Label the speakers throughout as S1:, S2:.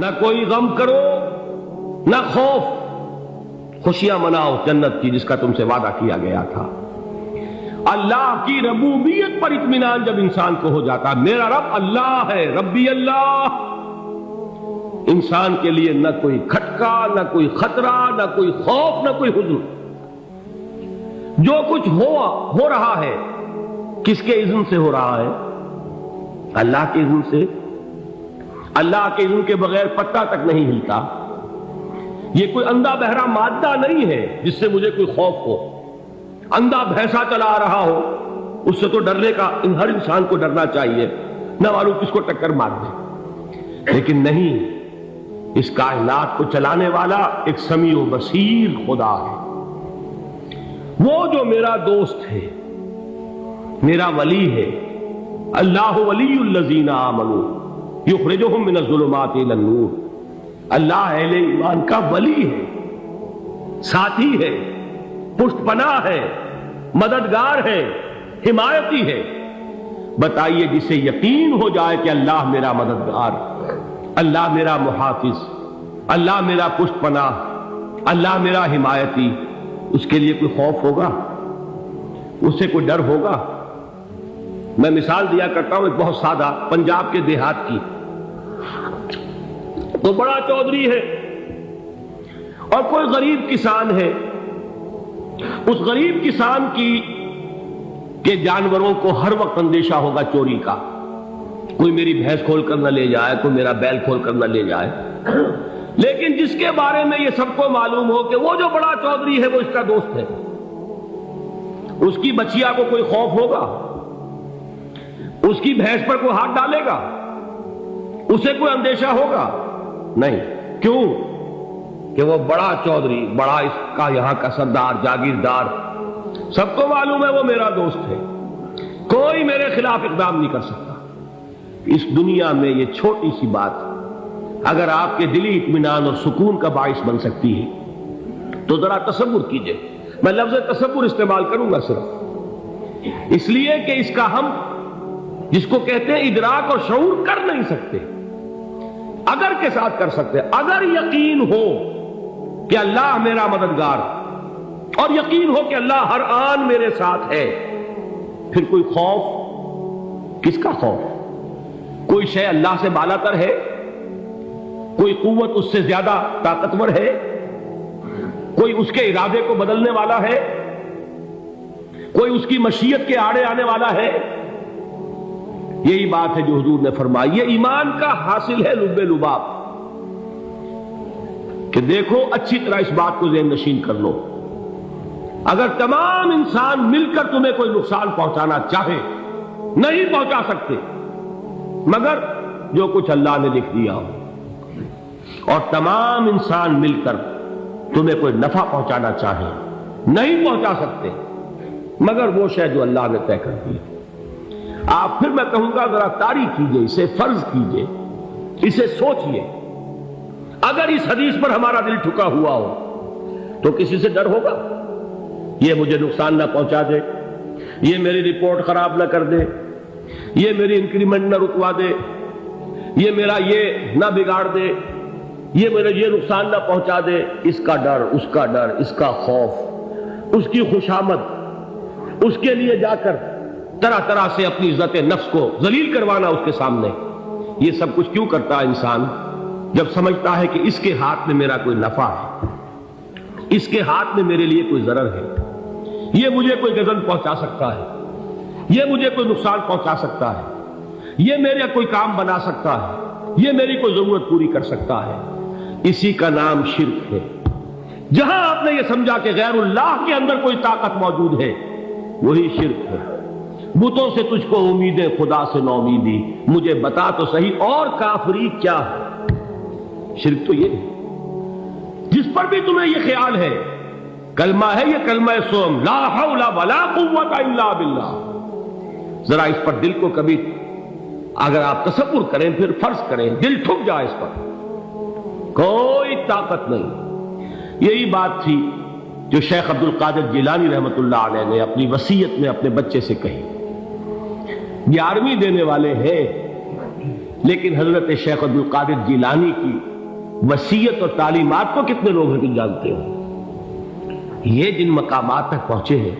S1: نہ کوئی غم کرو نہ خوف، خوشیاں مناؤ جنت کی جس کا تم سے وعدہ کیا گیا تھا۔ اللہ کی ربوبیت پر اطمینان جب انسان کو ہو جاتا، میرا رب اللہ ہے، ربی اللہ، انسان کے لیے نہ کوئی کھٹکا، نہ کوئی خطرہ، نہ کوئی خوف، نہ کوئی حزن۔ جو کچھ ہو رہا ہے کس کے اذن سے ہو رہا ہے؟ اللہ کے اذن سے۔ اللہ کے اذن کے بغیر پتا تک نہیں ہلتا۔ یہ کوئی اندھا بہرا مادہ نہیں ہے جس سے مجھے کوئی خوف ہو۔ اندھا بھینسا چلا رہا ہو اس سے تو ڈرنے کا ہر انسان کو ڈرنا چاہیے، نہ معلوم کس کو ٹکر مار دے، لیکن نہیں، اس کائنات کو چلانے والا ایک سمیع و بصیر خدا ہے۔ وہ جو میرا دوست ہے، میرا ولی ہے، اللہ ولی الذین آمنوا یخرجہم من الظلمات الی النور۔ اللہ اہل ایمان کا ولی ہے، ساتھی ہے، پشت پناہ ہے، مددگار ہے، حمایتی ہے۔ بتائیے جسے یقین ہو جائے کہ اللہ میرا مددگار، اللہ میرا محافظ، اللہ میرا پشت پناہ، اللہ میرا حمایتی، اس کے لیے کوئی خوف ہوگا؟ اس سے کوئی ڈر ہوگا؟ میں مثال دیا کرتا ہوں ایک بہت سادہ، پنجاب کے دیہات کی۔ تو بڑا چودھری ہے اور کوئی غریب کسان ہے۔ اس غریب کسان کے جانوروں کو ہر وقت اندیشہ ہوگا چوری کا، کوئی میری بھینس کھول کر نہ لے جائے، کوئی میرا بیل کھول کر نہ لے جائے۔ لیکن جس کے بارے میں یہ سب کو معلوم ہو کہ وہ جو بڑا چودھری ہے وہ اس کا دوست ہے، اس کی بچیا کو کوئی خوف ہوگا؟ اس کی بھینس پر کوئی ہاتھ ڈالے گا؟ اسے کوئی اندیشہ ہوگا؟ نہیں۔ کیوں؟ کہ وہ بڑا چودھری، بڑا اس کا یہاں کا سردار، جاگیردار، سب کو معلوم ہے وہ میرا دوست ہے، کوئی میرے خلاف اقدام نہیں کر سکتا۔ اس دنیا میں یہ چھوٹی سی بات اگر آپ کے دلی اطمینان اور سکون کا باعث بن سکتی ہے تو ذرا تصور کیجئے۔ میں لفظ تصور استعمال کروں گا صرف اس لیے کہ اس کا ہم جس کو کہتے ہیں ادراک اور شعور کر نہیں سکتے، اگر کے ساتھ کر سکتے۔ اگر یقین ہو کہ اللہ میرا مددگار اور یقین ہو کہ اللہ ہر آن میرے ساتھ ہے، پھر کوئی خوف؟ کس کا خوف؟ کوئی شے اللہ سے بالا تر ہے؟ کوئی قوت اس سے زیادہ طاقتور ہے؟ کوئی اس کے ارادے کو بدلنے والا ہے؟ کوئی اس کی مشیت کے آڑے آنے والا ہے؟ یہی بات ہے جو حضور نے فرمائی، یہ ایمان کا حاصل ہے لب لباب، کہ دیکھو اچھی طرح اس بات کو ذہن نشین کر لو، اگر تمام انسان مل کر تمہیں کوئی نقصان پہنچانا چاہے نہیں پہنچا سکتے، مگر جو کچھ اللہ نے لکھ دیا ہو، اور تمام انسان مل کر تمہیں کوئی نفع پہنچانا چاہے نہیں پہنچا سکتے، مگر وہ شے جو اللہ نے طے کر دی۔ آپ پھر میں کہوں گا ذرا طاری کیجئے، اسے فرض کیجئے، اسے سوچئے۔ اگر اس حدیث پر ہمارا دل ٹھکا ہوا ہو تو کسی سے ڈر ہوگا؟ یہ مجھے نقصان نہ پہنچا دے، یہ میری رپورٹ خراب نہ کر دے، یہ میری انکریمنٹ نہ رکوا دے، یہ میرا یہ نہ بگاڑ دے، یہ میرے یہ نقصان نہ پہنچا دے۔ اس کا ڈر، اس کا ڈر، اس کا خوف، اس کی خوشامد، اس کے لیے جا کر طرح طرح سے اپنی عزت نفس کو ذلیل کروانا اس کے سامنے، یہ سب کچھ کیوں کرتا ہے انسان؟ جب سمجھتا ہے کہ اس کے ہاتھ میں میرا کوئی نفع ہے، اس کے ہاتھ میں میرے لیے کوئی ضرر ہے، یہ مجھے کوئی غضب پہنچا سکتا ہے، یہ مجھے کوئی نقصان پہنچا سکتا ہے، یہ میرا کوئی کام بنا سکتا ہے، یہ میری کوئی ضرورت پوری کر سکتا ہے، اسی کا نام شرک ہے۔ جہاں آپ نے یہ سمجھا کہ غیر اللہ کے اندر کوئی طاقت موجود ہے، وہی شرک ہے۔ بتوں سے تجھ کو امیدیں، خدا سے نو امیدی، مجھے بتا تو صحیح اور کافری کیا ہے؟ شرک تو یہ ہے۔ جس پر بھی تمہیں یہ خیال ہے، کلمہ ہے یہ کلمہ سوم، لا حول ولا قوت الا باللہ، ذرا اس پر دل کو کبھی اگر آپ تصور کریں، پھر فرض کریں، دل ٹھک جائے اس پر، کوئی طاقت نہیں۔ یہی بات تھی جو شیخ عبد القادر جیلانی رحمۃ اللہ علیہ نے اپنی وصیت میں اپنے بچے سے کہی۔ 11ویں دینے والے ہیں، لیکن حضرت شیخ عبد القادر جیلانی کی وصیت اور تعلیمات کو کتنے لوگ ہیں تم جانتے ہو؟ یہ جن مقامات تک پہنچے ہیں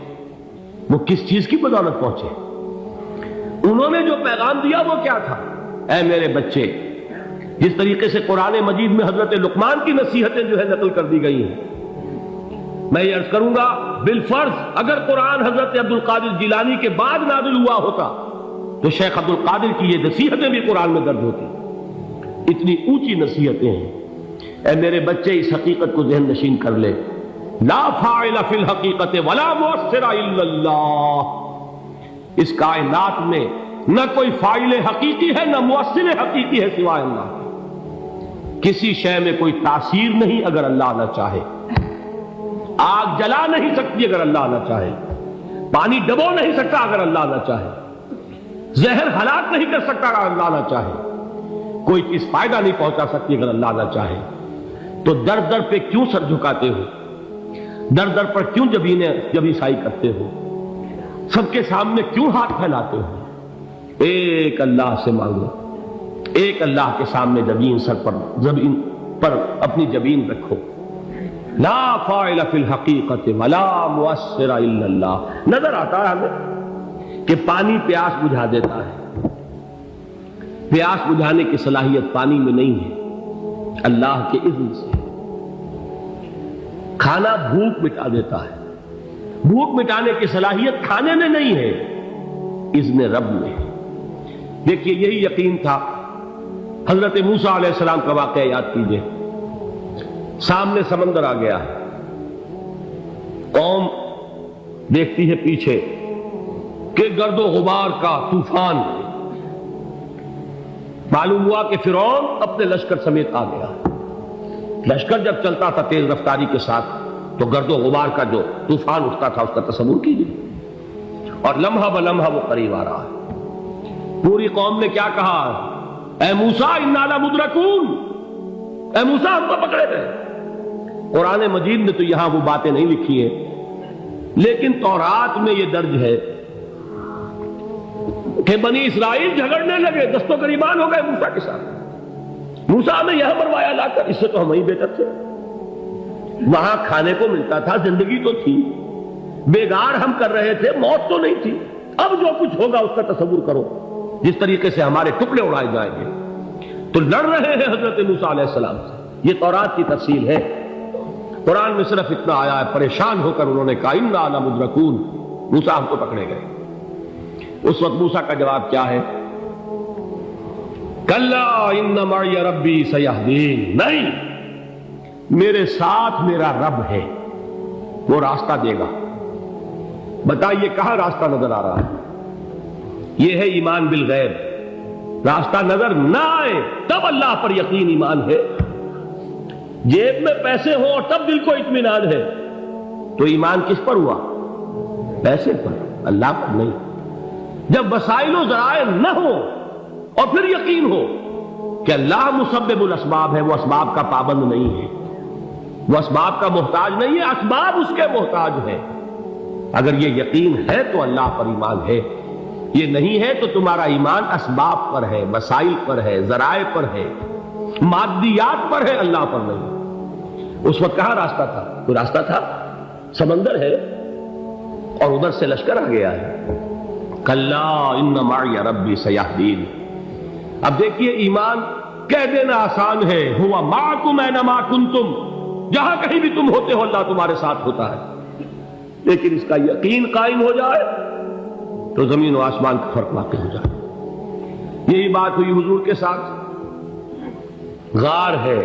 S1: وہ کس چیز کی بدولت پہنچے؟ انہوں نے جو پیغام دیا وہ کیا تھا؟ اے میرے بچے، جس طریقے سے قرآن مجید میں حضرت لقمان کی نصیحتیں جو ہے نقل کر دی گئی ہیں، میں یہ عرض کروں گا بالفرض اگر قرآن حضرت عبد القادر جیلانی کے بعد نازل ہوا ہوتا تو شیخ عبد القادر کی یہ نصیحتیں بھی قرآن میں درج ہوتی۔ اتنی اونچی نصیحتیں ہیں۔ اے میرے بچے، اس حقیقت کو ذہن نشین کر لے، لا فاعل فی الحقیقت ولا مؤثر الا اللہ۔ اس کائنات میں نہ کوئی فاعل حقیقی ہے نہ مؤثر حقیقی ہے سوائے اللہ۔ کسی شے میں کوئی تاثیر نہیں اگر اللہ نہ چاہے۔ آگ جلا نہیں سکتی اگر اللہ نہ چاہے، پانی ڈبو نہیں سکتا اگر اللہ نہ چاہے، زہر ہلاک نہیں کر سکتا اگر اللہ نہ چاہے، کوئی چیز فائدہ نہیں پہنچا سکتی اگر اللہ نہ چاہے۔ تو در در پہ کیوں سر جھکاتے ہو؟ در در پر کیوں جبیں سائی کرتے ہو؟ سب کے سامنے کیوں ہاتھ پھیلاتے ہو؟ ایک اللہ سے مانگو، ایک اللہ کے سامنے زمین پر اپنی جبین رکھو۔ لا فاعل فی الحقیقت ولا مؤثر الا اللہ۔ نظر آتا ہے ہمیں کہ پانی پیاس بجھا دیتا ہے، پیاس بجھانے کی صلاحیت پانی میں نہیں ہے، اللہ کے اذن سے۔ کھانا بھوک مٹا دیتا ہے، بھوک مٹانے کی صلاحیت کھانے میں نہیں ہے، اذن رب میں۔ دیکھیے یہی یقین تھا حضرت موسیٰ علیہ السلام کا واقعہ یاد کیجئے۔ سامنے سمندر آ گیا ہے، قوم دیکھتی ہے پیچھے کہ گرد و غبار کا طوفان۔ معلوم ہوا کہ فرعون اپنے لشکر سمیت آ گیا۔ لشکر جب چلتا تھا تیز رفتاری کے ساتھ تو گرد و غبار کا جو طوفان اٹھتا تھا اس کا تصور کیجیے، اور لمحہ بلمحہ وہ قریب آ رہا ہے۔ پوری قوم نے کیا کہا؟ اے موسیٰ انا لمدرکون، اے موسیٰ ہم کو پکڑے گئے۔ قرآن مجید نے تو یہاں وہ باتیں نہیں لکھی ہیں، لیکن تورات میں یہ درج ہے کہ بنی اسرائیل جھگڑنے لگے، دست و گریبان ہو گئے موسیٰ کے ساتھ۔ موسیٰ نے یہاں مروایا لا کر، اس سے تو ہم ہی بہتر تھے، وہاں کھانے کو ملتا تھا، زندگی تو تھی، بیگار ہم کر رہے تھے، موت تو نہیں تھی۔ اب جو کچھ ہوگا اس کا تصور کرو، جس طریقے سے ہمارے ٹکڑے اڑائے جائیں گے۔ تو لڑ رہے ہیں حضرت موسیٰ علیہ السلام سے۔ یہ تورات کی تفصیل ہے، قرآن میں صرف اتنا آیا ہے، پریشان ہو کر انہوں نے کہا انا لمدرکون، موسیٰ ہم کو پکڑے گئے۔ اس وقت موسیٰ کا جواب کیا ہے؟ کلا ان معی ربی سیہدین، نہیں، میرے ساتھ میرا رب ہے، وہ راستہ دے گا۔ بتائیے کہاں راستہ نظر آ رہا ہے؟ یہ ہے ایمان بالغیب۔ راستہ نظر نہ آئے تب اللہ پر یقین ایمان ہے۔ جیب میں پیسے ہوں اور تب دل کو اطمینان ہے تو ایمان کس پر ہوا؟ پیسے پر، اللہ پر نہیں۔ جب وسائل و ذرائع نہ ہو اور پھر یقین ہو کہ اللہ مسبب الاسباب ہے، وہ اسباب کا پابند نہیں ہے، وہ اسباب کا محتاج نہیں ہے، اسباب اس کے محتاج ہے۔ اگر یہ یقین ہے تو اللہ پر ایمان ہے، یہ نہیں ہے تو تمہارا ایمان اسباب پر ہے، وسائل پر ہے، ذرائع پر ہے، مادیات پر ہے، اللہ پر نہیں۔ اس وقت کہاں راستہ تھا؟ کوئی راستہ تھا؟ سمندر ہے اور ادھر سے لشکر آ گیا ہے۔ کلا ان معی ربی سیہدین۔ اب دیکھیے ایمان کہہ دینا آسان ہے، ہوا معکم اینما کنتم، جہاں کہیں بھی تم ہوتے ہو اللہ تمہارے ساتھ ہوتا ہے، لیکن اس کا یقین قائم ہو جائے تو زمین و آسمان کا فرق واقع ہو جائے۔ یہی بات ہوئی حضور کے ساتھ۔ غار ہے،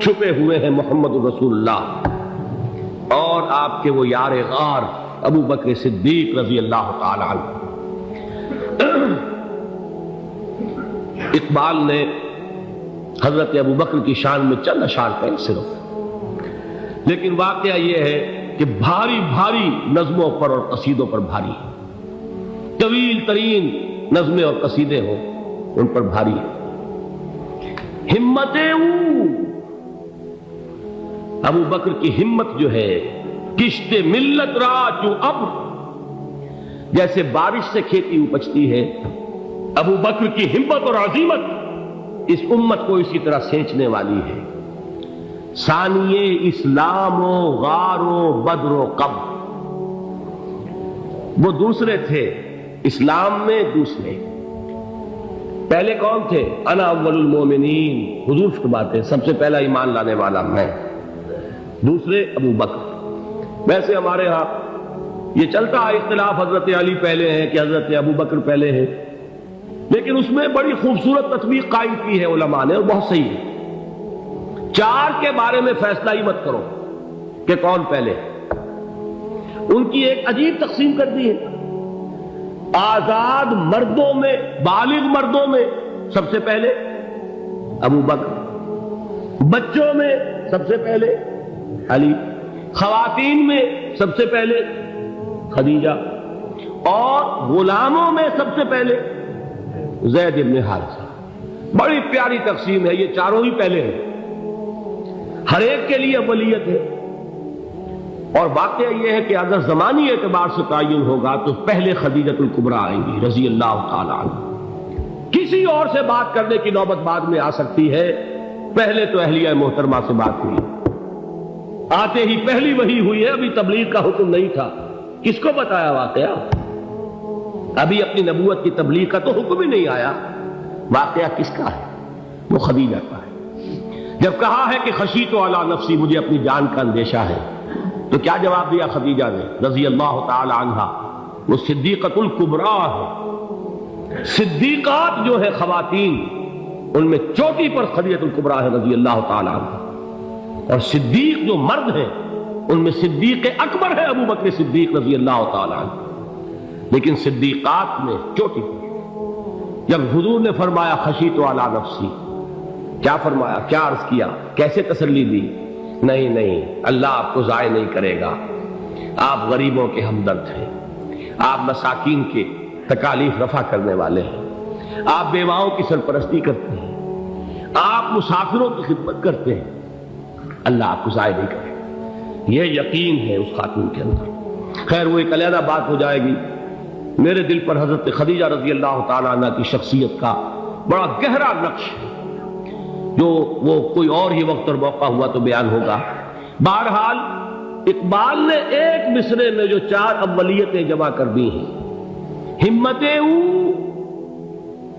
S1: چھپے ہوئے ہیں محمد رسول اللہ اور آپ کے وہ یار غار ابو بکر صدیق رضی اللہ تعالی عنہ۔ اقبال نے حضرت ابو بکر کی شان میں چند اشعار کہے صرف، لیکن واقعہ یہ ہے کہ بھاری بھاری نظموں پر اور قصیدوں پر بھاری ہے، طویل ترین نظمیں اور قصیدے ہوں ان پر بھاری ہے۔ ہمتیں ابو بکر کی ہمت جو ہے، کشت ملت را چوں ابر، جیسے بارش سے کھیتی اپجتی ہے، ابو بکر کی ہمت اور عزیمت اس امت کو اسی طرح سینچنے والی ہے۔ ثانیے اسلام و غار و بدر و قبر، وہ دوسرے تھے اسلام میں، دوسرے پہلے کون تھے؟ انا اول المومنین، حضور فرماتے سب سے پہلا ایمان لانے والا میں، دوسرے ابو بکر۔ ویسے ہمارے ہاں یہ چلتا ہے اختلاف، حضرت علی پہلے ہیں کہ حضرت ابو بکر پہلے ہیں، لیکن اس میں بڑی خوبصورت تطبیق قائم کی ہے علماء نے، اور بہت صحیح ہے۔ چار کے بارے میں فیصلہ ہی مت کرو کہ کون پہلے، ان کی ایک عجیب تقسیم کر دی ہے۔ آزاد مردوں میں، بالغ مردوں میں سب سے پہلے ابو بکر، بچوں میں سب سے پہلے علی، خواتین میں سب سے پہلے خدیجہ، اور غلاموں میں سب سے پہلے زید بن حارثہ۔ بڑی پیاری تقسیم ہے، یہ چاروں ہی پہلے ہیں، ہر ایک کے لیے اولیت ہے۔ اور واقعہ یہ ہے کہ اگر زمانی اعتبار سے تعین ہوگا تو پہلے خدیجۃ الکبریٰ آئیں گی رضی اللہ تعالی عنہ، کسی اور سے بات کرنے کی نوبت بعد میں آ سکتی ہے، پہلے تو اہلیہ محترمہ سے بات ہوئی، آتے ہی پہلی وحی ہوئی ہے، ابھی تبلیغ کا حکم نہیں تھا۔ کس کو بتایا واقعہ؟ ابھی اپنی نبوت کی تبلیغ کا تو حکم ہی نہیں آیا، واقعہ کس کا ہے؟ وہ خدیجہ کا ہے۔ جب کہا ہے کہ خشیت علی نفسی، مجھے اپنی جان کا اندیشہ ہے، تو کیا جواب دیا خدیجہ نے رضی اللہ تعالی عنہا؟ وہ صدیقۃ الکبریٰ ہے، صدیقات جو ہے خواتین ان میں چوٹی پر خدیجۃ الکبریٰ ہے رضی اللہ تعالی عنہا، اور صدیق جو مرد ہیں ان میں صدیق اکبر ہے ابو بکر صدیق رضی اللہ تعالی عنہ، لیکن صدیقات میں چوٹی پر۔ جب حضور نے فرمایا خشیت علی نفسی، کیا فرمایا، کیا عرض کیا، کیسے تسلی دی؟ نہیں نہیں، اللہ آپ کو ضائع نہیں کرے گا، آپ غریبوں کے ہمدرد ہیں، آپ مساکین کے تکالیف رفع کرنے والے ہیں، آپ بیواؤں کی سرپرستی کرتے ہیں، آپ مسافروں کی خدمت کرتے ہیں، اللہ آپ کو ضائع نہیں کرے گا۔ یہ یقین ہے اس خاتون کے اندر۔ خیر وہ ایک علیحدہ بات ہو جائے گی۔ میرے دل پر حضرت خدیجہ رضی اللہ تعالیٰ عنہ کی شخصیت کا بڑا گہرا نقش ہے، جو وہ کوئی اور ہی وقت اور موقع ہوا تو بیان ہوگا۔ بہرحال اقبال نے ایک مصرے میں جو چار اولیتیں جمع کر دی ہیں، ہمتیں او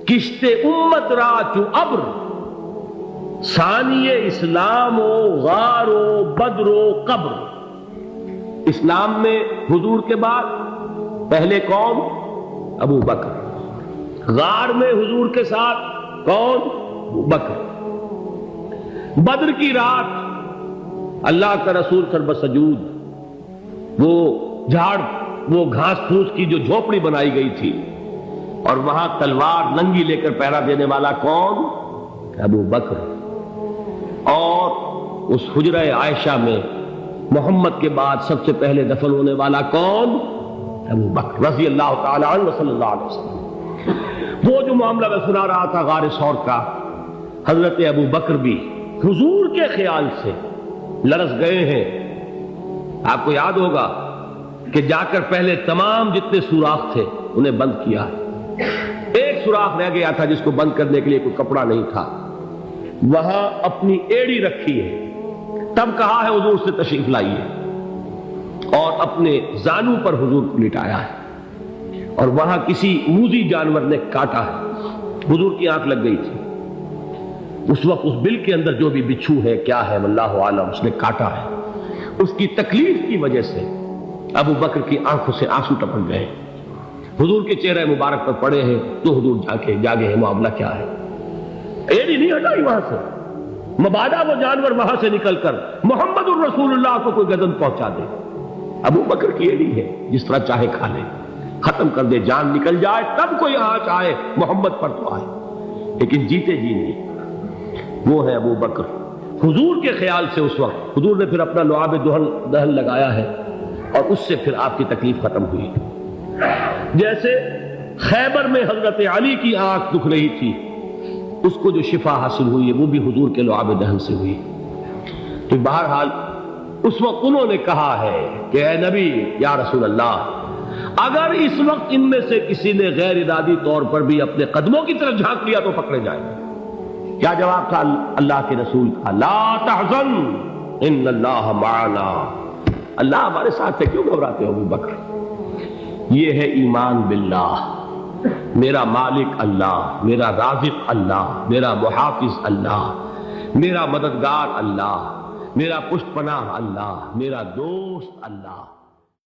S1: کشت امت را چو ابر، ثانی اسلام و غار و بدر و قبر۔ اسلام میں حضور کے بعد پہلے کون؟ ابو بکر۔ غار میں حضور کے ساتھ کون؟ ابو بکر۔ بدر کی رات اللہ کا رسول سر سجود، وہ جھاڑ، وہ گھاس پھوس کی جو جھوپڑی بنائی گئی تھی، اور وہاں تلوار ننگی لے کر پہرا دینے والا کون؟ ابو بکر۔ اور اس حجرہ عائشہ میں محمد کے بعد سب سے پہلے دفن ہونے والا کون؟ ابو بکر رضی اللہ تعالی عنہ صلی اللہ علیہ وسلم۔ وہ جو معاملہ میں سنا رہا تھا غار ثور کا، حضرت ابو بکر بھی حضور کے خیال سے لرز گئے ہیں۔ آپ کو یاد ہوگا کہ جا کر پہلے تمام جتنے سوراخ تھے انہیں بند کیا ہے، ایک سوراخ رہ گیا تھا جس کو بند کرنے کے لیے کوئی کپڑا نہیں تھا، وہاں اپنی ایڑی رکھی ہے، تب کہا ہے حضور سے تشریف لائیے، اور اپنے زانو پر حضور کو لٹایا ہے، اور وہاں کسی موذی جانور نے کاٹا ہے، حضور کی آنکھ لگ گئی تھی، اس وقت اس بل کے اندر جو بھی بچھو ہے کیا ہے واللہ عالم، اس نے کاٹا ہے، اس کی تکلیف کی وجہ سے ابو بکر کی آنکھوں سے آنسو ٹپک گئے، حضور کے چہرے مبارک پر پڑے ہیں، تو حضور جاگے ہیں، معاملہ کیا ہے؟ ایڑی نہیں ہٹائی وہاں سے، مبادا وہ جانور وہاں سے نکل کر محمد الرسول اللہ کو کوئی گزن پہنچا دے، ابو بکر کی ایڑی ہے، جس طرح چاہے کھا لے، ختم کر دے، جان نکل جائے تب کوئی آنچ آئے، محمد پر تو آئے، لیکن جیتے جی نہیں۔ وہ ہے ابو بکر۔ حضور کے خیال سے اس وقت حضور نے پھر اپنا لعاب دہن لگایا ہے، اور اس سے پھر آپ کی تکلیف ختم ہوئی۔ جیسے خیبر میں حضرت علی کی آنکھ دکھ رہی تھی، اس کو جو شفا حاصل ہوئی ہے وہ بھی حضور کے لعاب دہن سے ہوئی۔ تو بہرحال اس وقت انہوں نے کہا ہے کہ اے نبی یا رسول اللہ، اگر اس وقت ان میں سے کسی نے غیر ارادی طور پر بھی اپنے قدموں کی طرف جھانک لیا تو پکڑے جائیں گے۔ کیا جواب تھا اللہ کے رسول کا؟ لا تحزن ان اللہ معنا، اللہ ہمارے ساتھ ہے، کیوں گھبراتے ہو ابو بکر؟ یہ ہے ایمان باللہ، میرا مالک اللہ، میرا رازق اللہ، میرا محافظ اللہ، میرا مددگار اللہ، میرا پشت پناہ اللہ، میرا دوست اللہ۔